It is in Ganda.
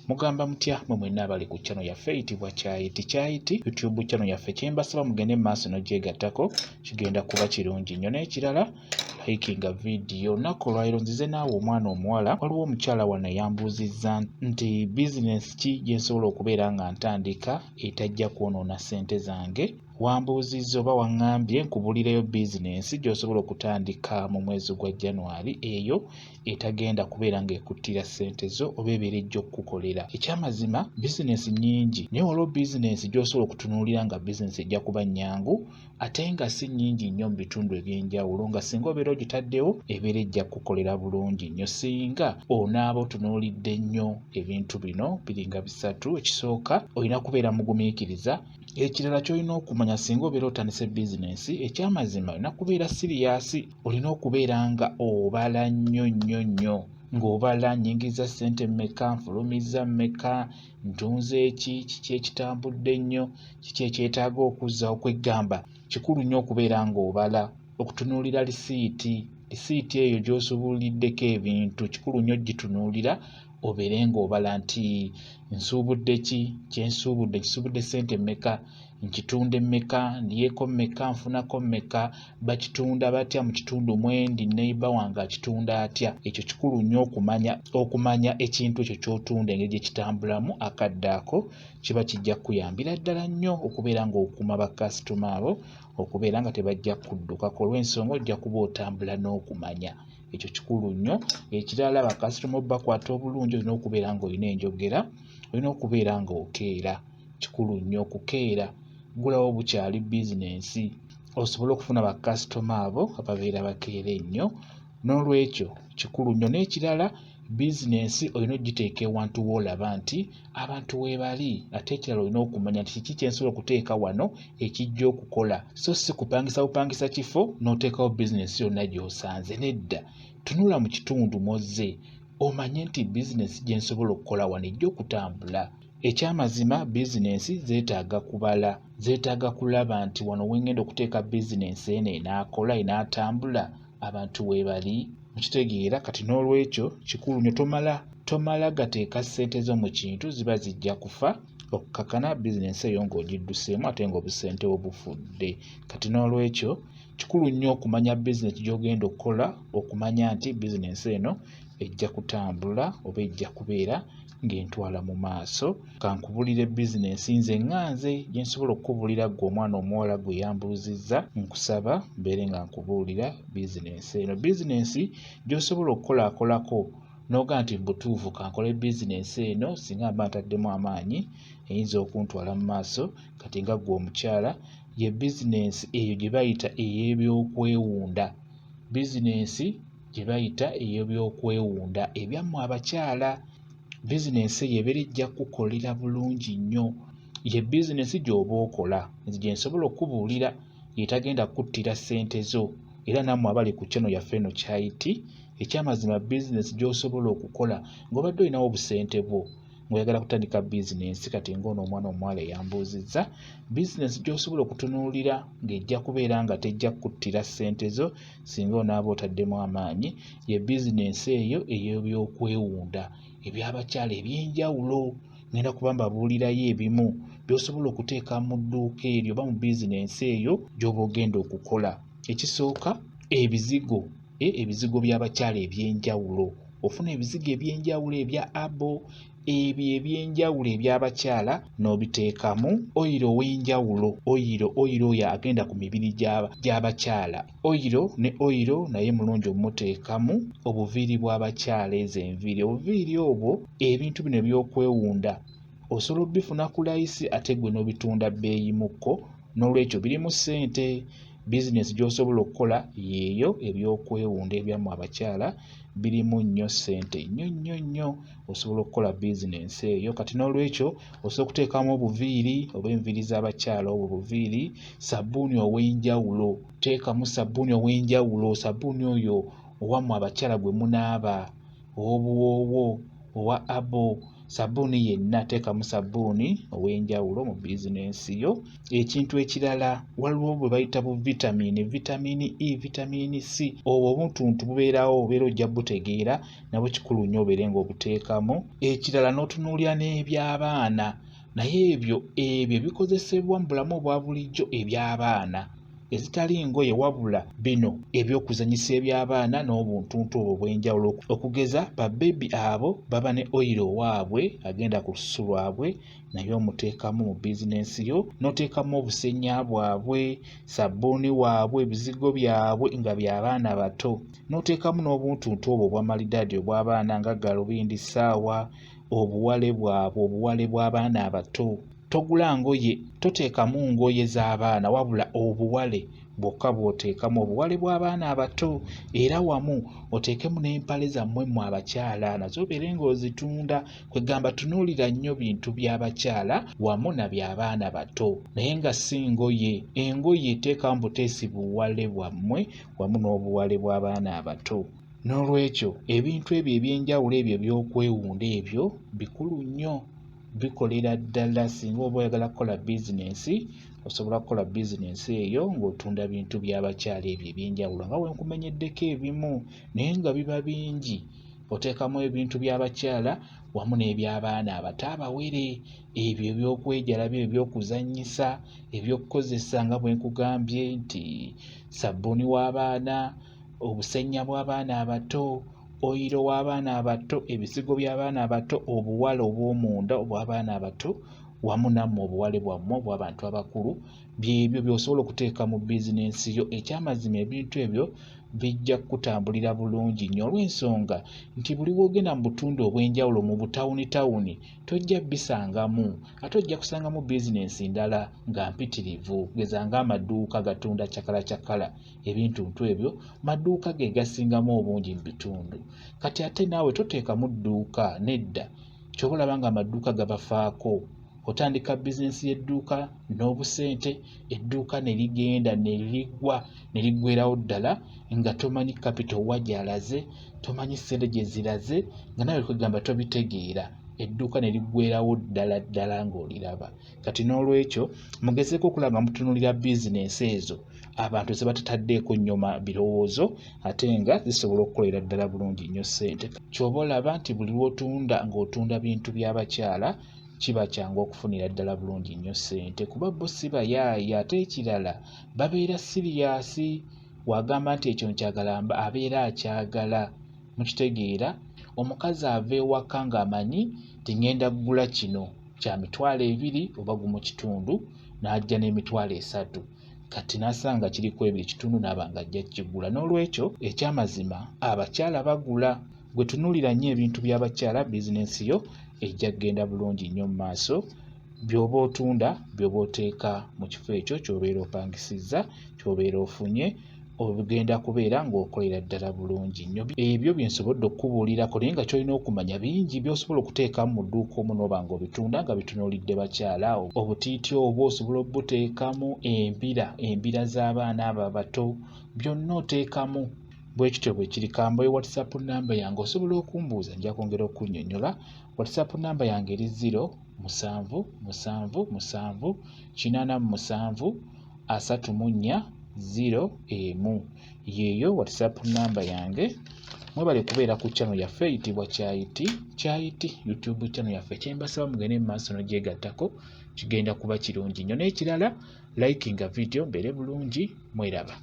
Mugamba mutya mwe mwenna abali ku channel yaffe eyitibwa Kyayiti YouTube channel yaffe kyembasaba mugende maaso n'ogyegattako kigenda kuba kirungi nnyo. N'ekirala likinga video nako lwaliro nzize naawe omwana omuwala waliwo omukyala wano yambuuzizza nti bizinesi ki gye nsobola okubeera nga ntandika etajja kwonoona ssente zange. Wambuuzizza oba waŋŋambye nkubulireyo bizinesi gy'osobola okutandika mu mwezi gwa January eyo etagenda kubeera ng'ekuttira ssente zo oba ebeera ejja okukukolera. Ekyamazima bizinesi nnyingi naye waliwo bizinesi gy'osobola okutunuulira nga bizinesi ejja kuba nnyangu ate nga si nnyingi nnyo mu bitundu eby'enjawulo nga singa obeera ogitaddewo ebeera ejja kukukolera bulungi nnyo singa onaaba otunuulidde nnyo ebintu bino biringa bisatu. Ekisooka olina kubeera mugumiikiriza. Ekirala ky'olina okumanya singa obeera otandise bizinesi ekyamazima olina kubeera siriyasi. Olina okubeera nga obala nnyo ng'obala nnyingiza ssente mmeka, nfulumizza mmeka, ntunze kiki ekitambudde nnyo, kiki ekyetaaga okuzza okwegamba. Kikulu nnyo okubeera ng'obala, okutunuulira lisiiti eyo gy'osubuliddeko ebintu kikulu nnyo gitunuulira obeere ng'obala nti nsuubudde ki, nkisuubudde ssente mmeka, nkitunda mmeka, ndyeko mmeka, nfunako mmeka, bakitunda batya mu kitundu mwendi, neighbor wange akitunda atya. Ekyo kikulu nnyo okumanya ekintu ekyo ky'otunda engeri gye kitambulamu akadde ako kiba kijja kukuyambira ddala nnyo okubeera ng'okuuma bakasitoma abo okubeera nga tebajja kuddukako olw'ensonga ojja kuba otambula n'okumanya. Ekyo kikulu nnyo. Ekirala bakasitoma obakwata obulungi olina okubeera ng'olina enjogera, olina okubeera ng'okeera. Kikulu nnyo okukeera. Gulawo bukyali bizinesi osobole okufuna bakasitoma abo ababeera bakeera ennyo. N'olwekyo kikulu nnyo. N'ekirala bizinesi olina ogiteeka ewantu w'olaba nti abantu weebali. Ate ekirala olina okumanya nti kiki kye nsobola okuteeka wano ekijja okukola, so si kupangisa kifo n'oteekawo bizinesi yonna gy'osanze. Nedda, tunula mu kitundu mw'ozze omanye nti bizinesi gye nsobola okukola wano ejja okutambula. Ekyamazima bizinesi zeetaaga kubala, zeetaaga kulaba nti wano wengenda okuteeka bizinesi eno enaakola enaatambula abantu weebali. Mukitegeera kati. N'olwekyo kikulu nnyo tomala gateeka ssente zo mu kintu ziba zijja kufa okukakana bizinesi eyo ng'ogidduseemu ate ng'obusente obufudde. Kati n'olwekyo kikulu nnyo okumanya bizinesi gy'ogenda okukola, okumanya nti bizinesi eno ejja kutambula oba ejja kubeera ng'entwala mu maaso. Kankubulire bizinesi nze ŋŋanze gye nsobola okukubulira ggwe omwana omuwala gwe yambuuzizza, nkusaba mbeere nga nkubuulira bizinesi eno. Bizinesi gy'osobola okukolaakolako n'oga nti butuufu kankole bizinesi eno singa mba ntaddemu amaanyi eyinza okuntwala mu maaso. Kati nga ggwe omukyala, ye bizinesi eyo gye bayita ey'ebyokwewunda. Bizinesi gye bayita ey'ebyokwewunda ebyammwe abakyala. Bizinesi eyo ebeera ejja kukolera bulungi nnyo. Ye bizinesi gy'oba okola nze gye nsobola okubuulira etagenda kuttira ssente zo. Era nammwe abali ku channel yaffe eno Kyayiti, ekyamazima bizinesi gy'osobola okukola ng'obadde olinawo obusente bwo ng'oyagala kutandika bizinesi. Kati ng'ono omwana omuwala yambuuzizza bizinesi gy'osobola okutunuulira ng'ejja kubeera nga tejja kuttira ssente zo singa onaaba otaddemu amaanyi. Ye bizinesi eyo ey'ebyokwewunda eby'abakyala eby'enjawulo. Ngenda kuba mbabuulirayo ebimu by'osobola okuteeka mu dduuka eryo oba mu bizinesi eyo gy'oba ogenda okukola. Ekisooka, ebizigo by'abakyala eby'enjawulo. Ofuna ebizigo eby'enjawulo ebya abo, ebyo eby'enjawulo eby'abakyala n'obiteekamu oyiro ow'enjawulo. Oyiro oyo agenda ku mibiri gy'abakyala. Oyiro naye mulungi omumuteekamu obuviiri bw'abakyala, ezo enviiri. Obuviiri obwo ebintu bino eby'okwewunda osobola obifuna ku layisi ate gwe n'obitunda bbeeyi mukko. N'olwekyo birimu ssente. Bizinesi gy'osobola okukola yeeyo eby'okwewunda ebyammwe abakyala birimu nnyo ssente nnyo. Osobola okukola bizinesi eyo. Kati n'olwekyo osobola okuteekamu obuviiri oba enviiri z'abakyala obwo buviiri. Sabbuuni ow'enjawulo, teekamu sabbuuni ow'enjawulo. Sabbuuni oyo owammwe abakyala gwe munaaba, ow'obuwoowo, owa abo, Sabbuuni yenna teekamu sabbuuni ow'enjawulo mu bizinensi yo. Ekintu ekirala waliwo bwe bayita bu vitamini E, vitamini C. Obwo obuntuntu bubeerawo obeera ojja butegeera nabwo kikulu nnyo obeere ng'obuteekamu. Ekirala n'otunuulira n'eby'abaana, naye ebyo bikozesebwa mu bulamu obwa bulijjo eby'abaana ezitali ngoye wabula bino ebyokuzanyisa eby'abaana n'obuntuntu obwo obw'enjawulo. Okugeza babebi abo baba ne oyiro waabwe agenda ku lususu lwabwe, naye omuteekamu mu bizinensi yo, n'oteekamu obusenya bwabwe, sabbuuni waabwe, ebizigo byabwe nga by'abaana bato, n'oteekamu n'obuntuntu obwo obw'amalidaadi obw'abaana nga galubindi, ssaawa, obuwale bwabwe, obuwale bw'abaana abato. Togula ngoye, toteekamu ngoye z'abaana wabula obuwale bwokka bw'oteekamu, obuwale bw'abaana abato. Era wamu oteekemu n'empale zammwe mmwe abakyala nazo obeere ng'ozitunda. Kwegamba tunuulira nnyo bintu by'abakyala wamu na by'abaana bato, naye nga si ngoye. Engoye teekamu buteesi buwale bwammwe wamu n'obuwale bw'abaana abato. N'olwekyo ebintu ebyo eby'enjawulo ebyo by'okwewunda ebyo bikulu nnyo, bikolera ddala. Singa oba oyagala kukola bizinensi, osobola kukola bizinensi eyo ng'otunda bintu by'abakyala ebyo eby'enjawulo nga bwe nkumenyeddeko ebimu, naye nga biba bingi. Oteekamu ebintu by'abakyala wamu n'eby'abaana abato abawere, ebyo eby'okwejala, byo ebyokuzannyisa, ebyokukozesa nga bwe nkugambye nti sabbuuni w'abaana, obusenya bw'abaana abato, oyiro w'abaana abato, ebisigo by'abaana abato, obuwale obw'omunda obw'abaana abato wamu nammwe obuwale bwammwe obw'abantu abakulu, byebyo by'osobola okuteeka mu bizinensi yo. Ekyamazima ebintu ebyo bijja kutambulira bulungi nnyo olw'ensonga nti buli w'ogenda mu butundu obw'enjawulo mu butawuni tojja bisangamu, ate ojja kusangamu bizinensi ndala nga mpitirivu, geza ng'amaduuka gatunda cakala. Ebintuntu ebyo maduuka ge gasingamu obungi mu bitundu. Kati ate naawe toteekamu dduuka, nedda, ky'oba olaba nga amaduuka gabafaako. Otandika bizinensi y'edduuka n'obusente, edduuka ne ligenda ne liggwa ne liggweerawo ddala nga tomanyi kapito wa gy'alaze, tomanyi ssente gye ziraze, nga nawe kwegamba tobitegeera. Edduuka ne liggweerawo ddala ng'oliraba. Kati n'olwekyo mugezeeko okulaba nga mutunuulira bizinensi ezo abantu ze batataddeeko nnyo birowoozo ate nga zisobola okukolera ddala bulungi nnyo ssente. Ky'oba olaba nti buli lw'otunda ng'otunda bintu by'abakyala kiba kyangu okufunira ddala bulungi nnyo ssente, kuba bo si bayaayi. Ate ekirala babeera siriyasi, wagamba nti ekyo nkyagala abeera akyagala. Mukitegeera, omukazi ava ewaka ng'amanyi ti ngenda kugula kino kya $2 oba gumu kitundu, n'ajja n'emitwalo 3, kati n'asanga kiriko 2.5 n'aba ng'ajja kigula. N'olwekyo ekyamazima abakyala bagula. Gwe tunuulira nnyo ebintu by'abakyala, bizinensi yo ejja kgenda bulungi nnyo mu maaso. By'oba otunda, by'oba oteeka mu kifo ekyo ky'obeera opangisizza, ky'obeera ofunye, obigenda kubeera ng'okolera ddala bulungi nnyo. Ebyo bye nsobodde okukubuulirako, naye nga ky'olina okumanya bingi by'osobola okuteekamu mu dduuka omu n'oba ng'obitunda nga bitunuulidde bakyala. Obutiiti obwo osobola obuteekamu, embira z'abaana abo abato, byonna oteekamu. Bwe kityo bwe kiri. Kambaye WhatsApp namba yange, osobola okumbuuza, nja kwongera okunnyonnyola. WhatsApp namba yange eri 0778734 yeeyo WhatsApp namba yange. Mwebale kubeera ku channel yaffe eyitibwa Kyayiti YouTube channel yaffe. Kyembasaba mugende mu maaso n'ogyegattako, kigenda kuba kirungi nnyo. N'ekirala likinga video mbeere bulungi. Mweraba.